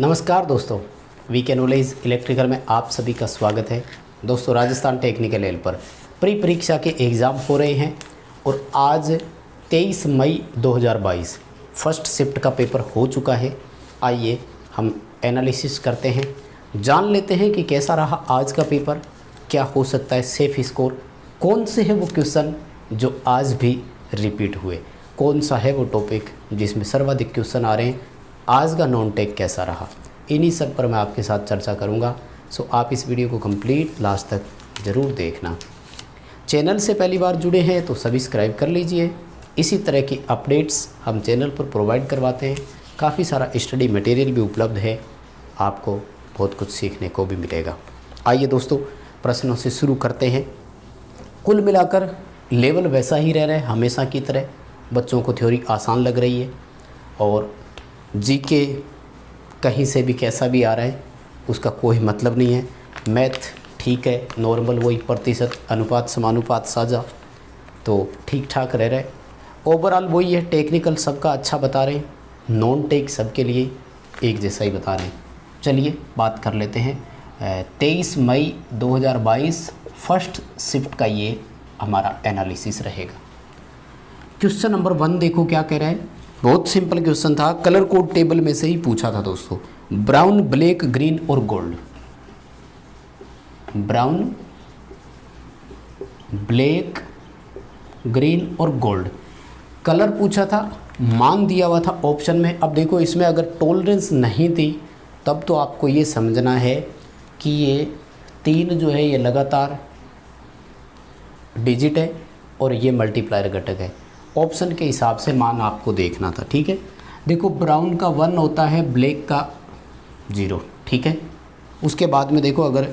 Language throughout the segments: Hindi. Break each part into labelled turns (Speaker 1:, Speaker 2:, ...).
Speaker 1: नमस्कार दोस्तों, वीके नॉलेज इलेक्ट्रिकल में आप सभी का स्वागत है। दोस्तों, राजस्थान टेक्निकल एल पर प्री परीक्षा के एग्ज़ाम हो रहे हैं और आज 23 मई 2022 फर्स्ट शिफ्ट का पेपर हो चुका है। आइए हम एनालिसिस करते हैं, जान लेते हैं कि कैसा रहा आज का पेपर, क्या हो सकता है सेफ स्कोर, कौन से है वो क्वेश्चन जो आज भी रिपीट हुए, कौन सा है वो टॉपिक जिसमें सर्वाधिक क्वेश्चन आ रहे हैं, आज का नॉन टेक कैसा रहा। इन्हीं सब पर मैं आपके साथ चर्चा करूंगा। सो आप इस वीडियो को कंप्लीट लास्ट तक ज़रूर देखना। चैनल से पहली बार जुड़े हैं तो सब्सक्राइब कर लीजिए। इसी तरह की अपडेट्स हम चैनल पर प्रोवाइड करवाते हैं। काफ़ी सारा स्टडी मटेरियल भी उपलब्ध है, आपको बहुत कुछ सीखने को भी मिलेगा। आइए दोस्तों, प्रश्नों से शुरू करते हैं। कुल मिलाकर लेवल वैसा ही रह रहा है हमेशा की तरह। बच्चों को थ्योरी आसान लग रही है और जीके कहीं से भी कैसा भी आ रहा है उसका कोई मतलब नहीं है। मैथ ठीक है, नॉर्मल वही प्रतिशत अनुपात समानुपात साझा तो ठीक ठाक रह रहा है। ओवरऑल वही है, टेक्निकल सबका अच्छा बता रहे हैं, नॉन टेक सबके लिए एक जैसा ही बता रहे हैं। चलिए बात कर लेते हैं। 23 मई 2022 फर्स्ट शिफ्ट का ये हमारा एनालिसिस रहेगा। क्वेश्चन नंबर 1 देखो क्या कह रहा है। बहुत सिंपल क्वेश्चन था, कलर कोड टेबल में से ही पूछा था दोस्तों। ब्राउन, ब्लैक, ग्रीन और गोल्ड। ब्राउन, ब्लैक, ग्रीन और गोल्ड कलर पूछा था, मान दिया हुआ था ऑप्शन में। अब देखो इसमें अगर टॉलरेंस नहीं थी तब तो आपको ये समझना है कि ये 3 जो है ये लगातार डिजिट है और ये मल्टीप्लायर घटक है। ऑप्शन के हिसाब से मान आपको देखना था, ठीक है। देखो ब्राउन का 1 होता है, ब्लैक का 0, ठीक है। उसके बाद में देखो अगर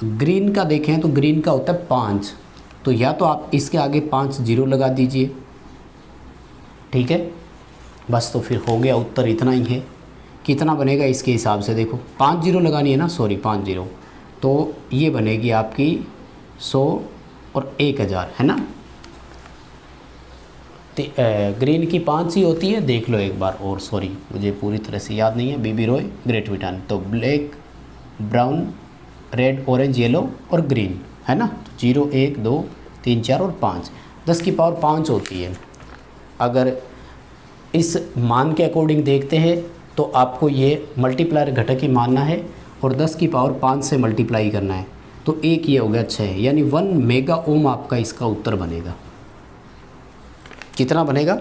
Speaker 1: ग्रीन का देखें तो ग्रीन का होता है 5, तो या तो आप इसके आगे 5 0 लगा दीजिए, ठीक है। बस तो फिर हो गया, उत्तर इतना ही है। कितना बनेगा इसके हिसाब से देखो, 5 0 लगानी है ना, सॉरी 5 0, तो ये बनेगी आपकी 100 और 1000, है ना। ग्रीन की 5 ही होती है, देख लो एक बार और, सॉरी मुझे पूरी तरह से याद नहीं है, बीबी रॉय, ग्रेट ब्रिटेन। तो black, brown, red, orange, yellow और ग्रीन, है ना। तो 0 1 2 3 4 और 5, 10 की पावर 5 होती है। अगर इस मान के अकॉर्डिंग देखते हैं तो आपको ये मल्टीप्लायर घटक ही मानना है और 10 की पावर 5 से मल्टीप्लाई करना है, तो एक ये हो गया 6, यानी 1 मेगा ओम आपका इसका उत्तर बनेगा। कितना बनेगा?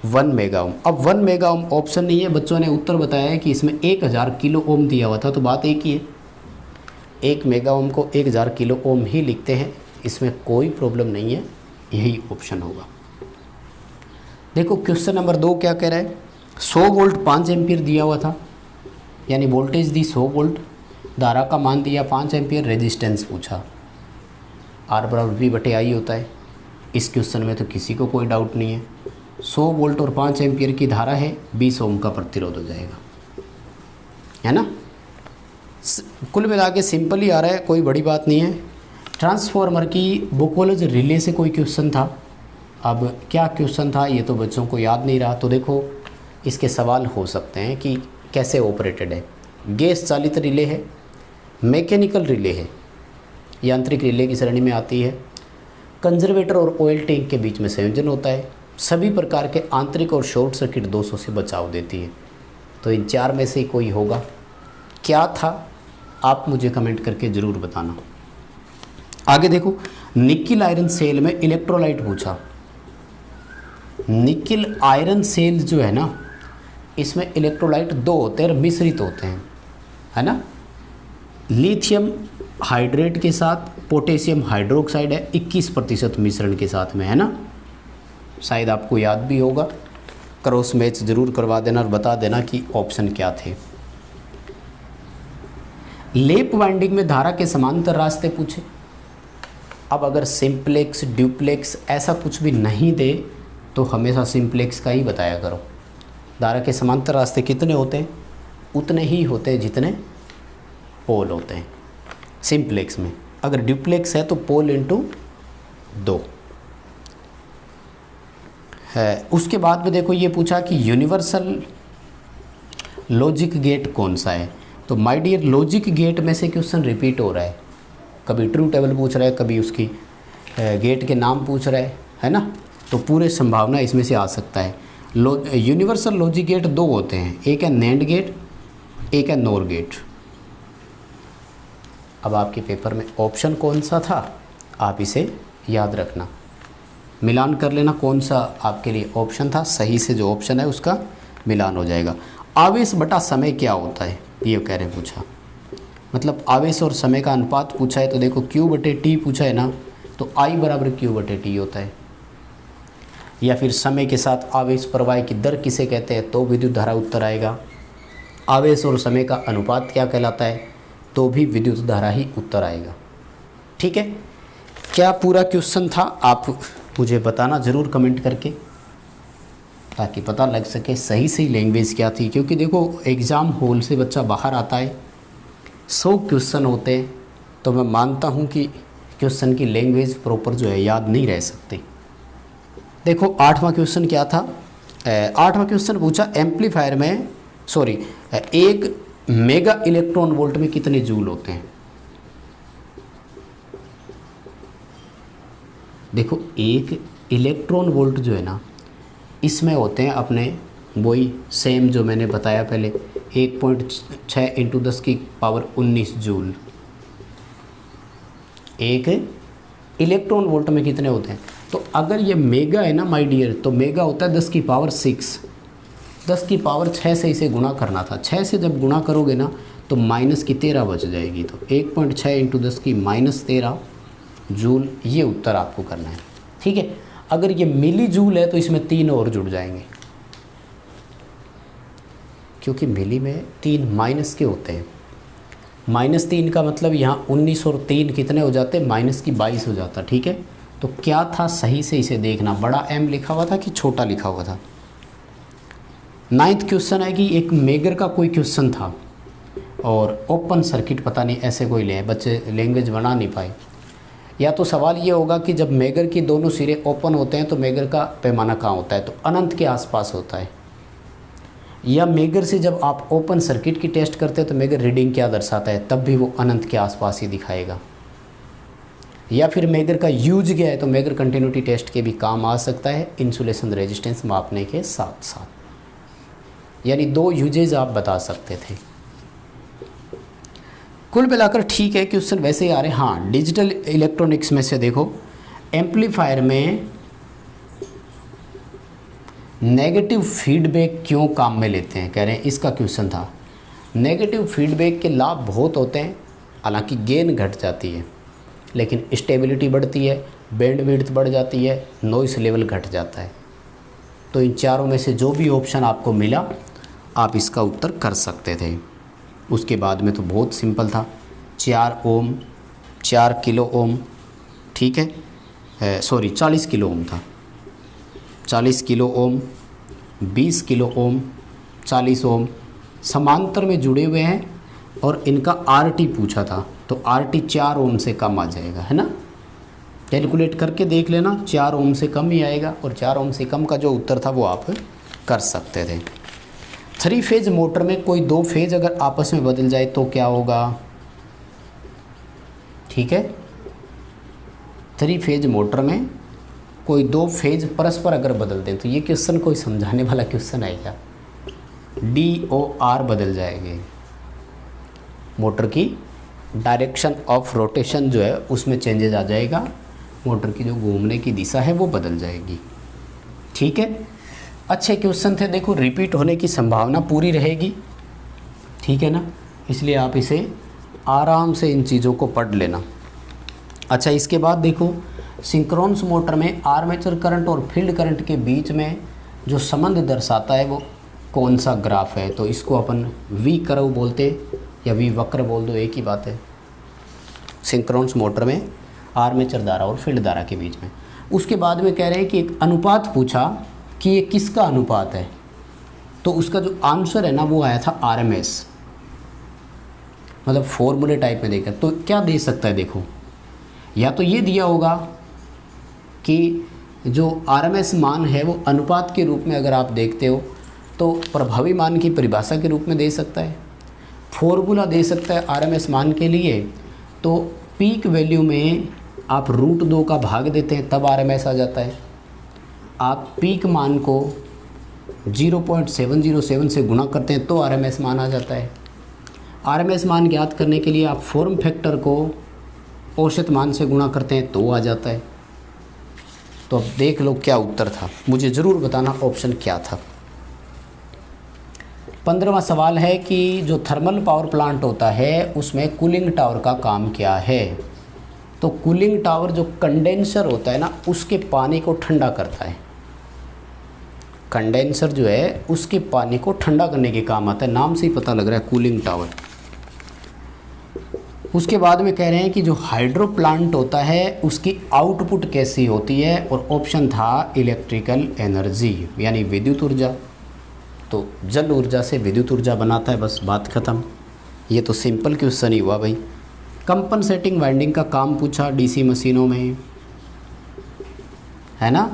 Speaker 1: 1 मेगा ओम। अब 1 मेगा ओम ऑप्शन नहीं है, बच्चों ने उत्तर बताया है कि इसमें 1000 किलो ओम दिया हुआ था, तो बात एक ही है। 1 मेगा ओम को 1000 किलो ओम ही लिखते हैं, इसमें कोई प्रॉब्लम नहीं है, यही ऑप्शन होगा। देखो क्वेश्चन नंबर 2 क्या कह रहा है। 100 वोल्ट 5 एम्पियर दिया हुआ था, यानी वोल्टेज दी 100 वोल्ट, धारा का मान दिया 5 एम्पियर, रेजिस्टेंस पूछा। R/V/I होता है इस क्वेश्चन में, तो किसी को कोई डाउट नहीं है। 100 वोल्ट और 5 एम्पियर की धारा है, 20 ओम का प्रतिरोध हो जाएगा, है ना। कुल मिला के सिंपल ही आ रहा है, कोई बड़ी बात नहीं है। ट्रांसफॉर्मर की बुकोलॉज रिले से कोई क्वेश्चन था। अब क्या क्वेश्चन था ये तो बच्चों को याद नहीं रहा, तो देखो इसके सवाल हो सकते हैं कि कैसे ऑपरेटेड है। गैस चालित रिले है, मैकेनिकल रिले है, यांत्रिक रिले की श्रेणी में आती है। कंजर्वेटर और ऑयल टैंक के बीच में संयोजन होता है। सभी प्रकार के आंतरिक और शॉर्ट सर्किट दोषों से बचाव देती है। तो इन 4 में से ही कोई होगा। क्या था आप मुझे कमेंट करके ज़रूर बताना। आगे देखो, निकिल आयरन सेल में इलेक्ट्रोलाइट पूछा। निकिल आयरन सेल जो है ना, इसमें इलेक्ट्रोलाइट 2 होते हैं और मिश्रित होते हैं, है ना। लिथियम हाइड्रेट के साथ पोटेशियम हाइड्रोक्साइड है 21% मिश्रण के साथ में, है ना। शायद आपको याद भी होगा, क्रॉस मैच ज़रूर करवा देना और बता देना कि ऑप्शन क्या थे। लेप वाइंडिंग में धारा के समांतर रास्ते पूछे। अब अगर सिंप्लेक्स ड्यूप्लेक्स ऐसा कुछ भी नहीं दे तो हमेशा सिंप्लेक्स का ही बताया करो। धारा के समांतर रास्ते कितने होते हैं? उतने ही होते हैं जितने पोल होते हैं सिंप्लेक्स में। अगर ड्यूप्लेक्स है तो पोल इंटू 2 है। उसके बाद में देखो ये पूछा कि यूनिवर्सल लॉजिक गेट कौन सा है। तो माय डियर लॉजिक गेट में से क्वेश्चन रिपीट हो रहा है, कभी ट्रू टेबल पूछ रहा है, कभी उसकी गेट के नाम पूछ रहा है ना। तो पूरे संभावना इसमें से आ सकता है। यूनिवर्सल लॉजिक गेट दो होते हैं, एक है नैंड गेट, एक है नोर गेट। अब आपके पेपर में ऑप्शन कौन सा था आप इसे याद रखना, मिलान कर लेना कौन सा आपके लिए ऑप्शन था, सही से जो ऑप्शन है उसका मिलान हो जाएगा। आवेश बटा समय क्या होता है ये कह रहे हैं पूछा, मतलब आवेश और समय का अनुपात पूछा है। तो देखो Q/T पूछा है ना, तो I बराबर Q/T होता है। या फिर समय के साथ आवेश प्रवाह की दर किसे कहते हैं, तो विद्युत धारा उत्तर आएगा। आवेश और समय का अनुपात क्या कहलाता है, तो भी विद्युत धारा ही उत्तर आएगा। ठीक है, क्या पूरा क्वेश्चन था आप मुझे बताना ज़रूर कमेंट करके, ताकि पता लग सके सही लैंग्वेज क्या थी। क्योंकि देखो एग्ज़ाम हॉल से बच्चा बाहर आता है, 100 क्वेश्चन होते हैं, तो मैं मानता हूँ कि क्वेश्चन की लैंग्वेज प्रॉपर जो है याद नहीं रह सकती। देखो 8वां क्वेश्चन क्या था, 8वां क्वेश्चन पूछा एम्पलीफायर में एक मेगा इलेक्ट्रॉन वोल्ट में कितने जूल होते हैं। देखो एक इलेक्ट्रॉन वोल्ट जो है ना, इसमें होते हैं अपने वही सेम जो मैंने बताया पहले 1.6 × 10⁻19 जूल। एक इलेक्ट्रॉन वोल्ट में कितने होते हैं, तो अगर ये मेगा है ना माय डियर, तो मेगा होता है 10⁻6, 10⁻6 से इसे गुणा करना था। 6 से जब गुणा करोगे ना तो -13 बच जाएगी, तो 1.6 × 10⁻13 जूल, ये उत्तर आपको करना है। ठीक है, अगर ये मिली जूल है तो इसमें 3 और जुड़ जाएंगे, क्योंकि मिली में 3 माइनस के होते हैं। -3 का मतलब यहाँ 19 और 3 कितने हो जाते, -22 हो जाता। ठीक है, तो क्या था सही से इसे देखना, बड़ा M लिखा हुआ था कि छोटा लिखा हुआ था। 9th क्वेश्चन है कि एक मेगर का कोई क्वेश्चन था और ओपन सर्किट पता नहीं ऐसे कोई ले, बच्चे लैंग्वेज बना नहीं पाए। या तो सवाल ये होगा कि जब मेगर की दोनों सिरे ओपन होते हैं तो मेगर का पैमाना कहाँ होता है, तो अनंत के आसपास होता है। या मेगर से जब आप ओपन सर्किट की टेस्ट करते हैं तो मेगर रीडिंग क्या दर्शाता है, तब भी वो अनंत के आसपास ही दिखाएगा। या फिर मेगर का यूज क्या है, तो मेगर कंटिन्यूटी टेस्ट के भी काम आ सकता है इंसुलेशन रेजिस्टेंस मापने के साथ साथ। यानी 2 यूजेज आप बता सकते थे। कुल मिलाकर ठीक है, क्वेश्चन वैसे ही आ रहे हैं। हाँ, डिजिटल इलेक्ट्रॉनिक्स में से देखो एम्पलीफायर में नेगेटिव फीडबैक क्यों काम में लेते हैं, कह रहे हैं इसका क्वेश्चन था। नेगेटिव फीडबैक के लाभ बहुत होते हैं, हालांकि गेन घट जाती है लेकिन स्टेबिलिटी बढ़ती है, बैंडविड्थ बढ़ जाती है, नॉइस लेवल घट जाता है। तो इन चारों में से जो भी ऑप्शन आपको मिला आप इसका उत्तर कर सकते थे। उसके बाद में तो बहुत सिंपल था, 4 ओम, 4 किलो ओम, ठीक है, 40 किलो ओम था, 40 किलो ओम, 20 किलो ओम, 40 ओम समांतर में जुड़े हुए हैं और इनका RT पूछा था, तो RT 4 ओम से कम आ जाएगा, है ना। कैलकुलेट करके देख लेना, 4 ओम से कम ही आएगा और 4 ओम से कम का जो उत्तर था वो आप कर सकते थे। 3 फेज मोटर में कोई 2 फेज अगर आपस में बदल जाए तो क्या होगा, ठीक है। 3 फेज मोटर में कोई 2 फेज परस्पर अगर बदल दें तो ये क्वेश्चन कोई समझाने वाला क्वेश्चन है क्या, DOR बदल जाएंगे, मोटर की डायरेक्शन ऑफ रोटेशन जो है उसमें चेंजेज आ जाएगा, मोटर की जो घूमने की दिशा है वो बदल जाएगी। ठीक है, अच्छे क्वेश्चन थे। देखो रिपीट होने की संभावना पूरी रहेगी, ठीक है ना, इसलिए आप इसे आराम से इन चीज़ों को पढ़ लेना। अच्छा, इसके बाद देखो सिंक्रोनस मोटर में आर्मेचर करंट और फील्ड करंट के बीच में जो संबंध दर्शाता है वो कौन सा ग्राफ है, तो इसको अपन V कर्व बोलते या V वक्र बोल दो, एक ही बात है। सिंक्रोनस मोटर में आर्मेचर धारा और फील्ड धारा के बीच में। उसके बाद में कह रहे हैं कि एक अनुपात पूछा कि ये किसका अनुपात है, तो उसका जो आंसर है ना वो आया था RMS, मतलब फॉर्मूले टाइप में देखा तो क्या दे सकता है, देखो या तो ये दिया होगा कि जो RMS मान है वो अनुपात के रूप में अगर आप देखते हो तो प्रभावी मान की परिभाषा के रूप में दे सकता है, फॉर्मूला दे सकता है आरएमएस मान के लिए, तो पीक वैल्यू में आप √2 का भाग देते हैं तब आरएमएस आ जाता है। आप पीक मान को 0.707 से गुणा करते हैं तो आरएमएस मान आ जाता है। आरएमएस मान ज्ञात करने के लिए आप फॉर्म फैक्टर को औसत मान से गुणा करते हैं तो आ जाता है। तो अब देख लो क्या उत्तर था, मुझे ज़रूर बताना ऑप्शन क्या था। 15वां सवाल है कि जो थर्मल पावर प्लांट होता है उसमें कूलिंग टावर का काम क्या है। तो कूलिंग टावर जो कंडेंसर होता है ना, उसके पानी को ठंडा करता है। कंडेंसर जो है उसके पानी को ठंडा करने के काम आता है, नाम से ही पता लग रहा है कूलिंग टावर। उसके बाद में कह रहे हैं कि जो हाइड्रो प्लांट होता है उसकी आउटपुट कैसी होती है, और ऑप्शन था इलेक्ट्रिकल एनर्जी यानी विद्युत ऊर्जा। तो जल ऊर्जा से विद्युत ऊर्जा बनाता है, बस बात ख़त्म। ये तो सिंपल क्वेश्चन ही हुआ भाई। कंपनसेटिंग वाइंडिंग का काम पूछा डीसी मशीनों में, है ना।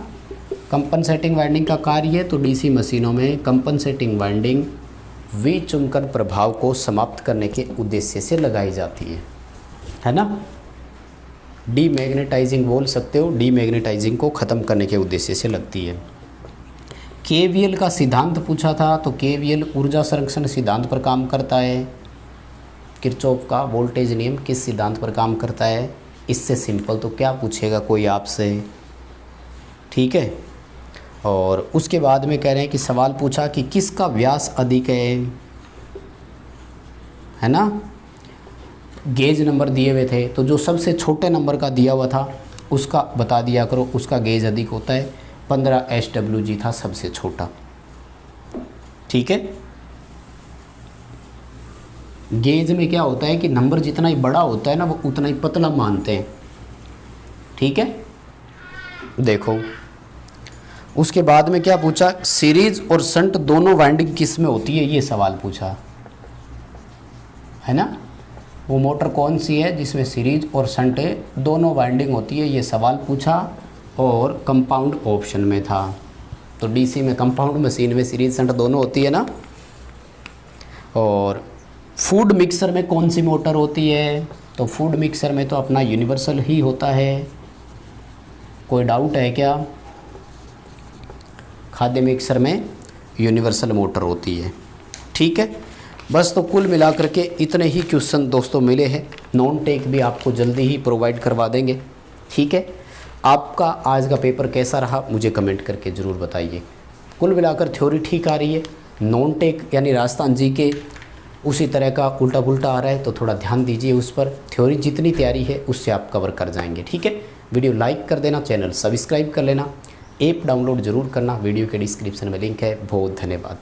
Speaker 1: कंपनसेटिंग वाइंडिंग का कार्य है, तो डीसी मशीनों में कंपनसेटिंग वाइंडिंग विचुंबकन प्रभाव को समाप्त करने के उद्देश्य से लगाई जाती है ना। डीमैग्नेटाइजिंग बोल सकते हो, डीमैग्नेटाइजिंग को ख़त्म करने के उद्देश्य से लगती है। केवीएल का सिद्धांत पूछा था, तो केवीएल ऊर्जा संरक्षण सिद्धांत पर काम करता है। किरचॉफ का वोल्टेज नियम किस सिद्धांत पर काम करता है। इससे सिंपल तो क्या पूछेगा कोई आपसे, ठीक है। और उसके बाद में कह रहे हैं कि सवाल पूछा कि किसका व्यास अधिक है ना। गेज नंबर दिए हुए थे, तो जो सबसे छोटे नंबर का दिया हुआ था उसका बता दिया करो, उसका गेज अधिक होता है। 15 SWG था सबसे छोटा, ठीक है। गेज में क्या होता है कि नंबर जितना ही बड़ा होता है ना, वो उतना ही पतला मानते हैं, ठीक है। देखो उसके बाद में क्या पूछा, सीरीज और शंट दोनों वाइंडिंग किस में होती है, ये सवाल पूछा है ना। वो मोटर कौन सी है जिसमें सीरीज और शंट दोनों वाइंडिंग होती है, ये सवाल पूछा। और कंपाउंड ऑप्शन में था, तो डीसी में कंपाउंड, मशीन में सीरीज शंट दोनों होती है ना। और फूड मिक्सर में कौन सी मोटर होती है, तो फूड मिक्सर में तो अपना यूनिवर्सल ही होता है, कोई डाउट है क्या। खाद्य मिक्सर में यूनिवर्सल मोटर होती है, ठीक है। बस तो कुल मिलाकर के इतने ही क्वेश्चन दोस्तों मिले हैं। नॉन टेक भी आपको जल्दी ही प्रोवाइड करवा देंगे, ठीक है। आपका आज का पेपर कैसा रहा मुझे कमेंट करके ज़रूर बताइए। कुल मिलाकर थ्योरी ठीक आ रही है, नॉन टेक यानी राजस्थान जी के उसी तरह का उल्टा पुल्टा आ रहा है, तो थोड़ा ध्यान दीजिए उस पर। थ्योरी जितनी तैयारी है उससे आप कवर कर जाएंगे, ठीक है। वीडियो लाइक कर देना, चैनल सब्सक्राइब कर लेना, ऐप डाउनलोड ज़रूर करना, वीडियो के डिस्क्रिप्शन में लिंक है। बहुत धन्यवाद।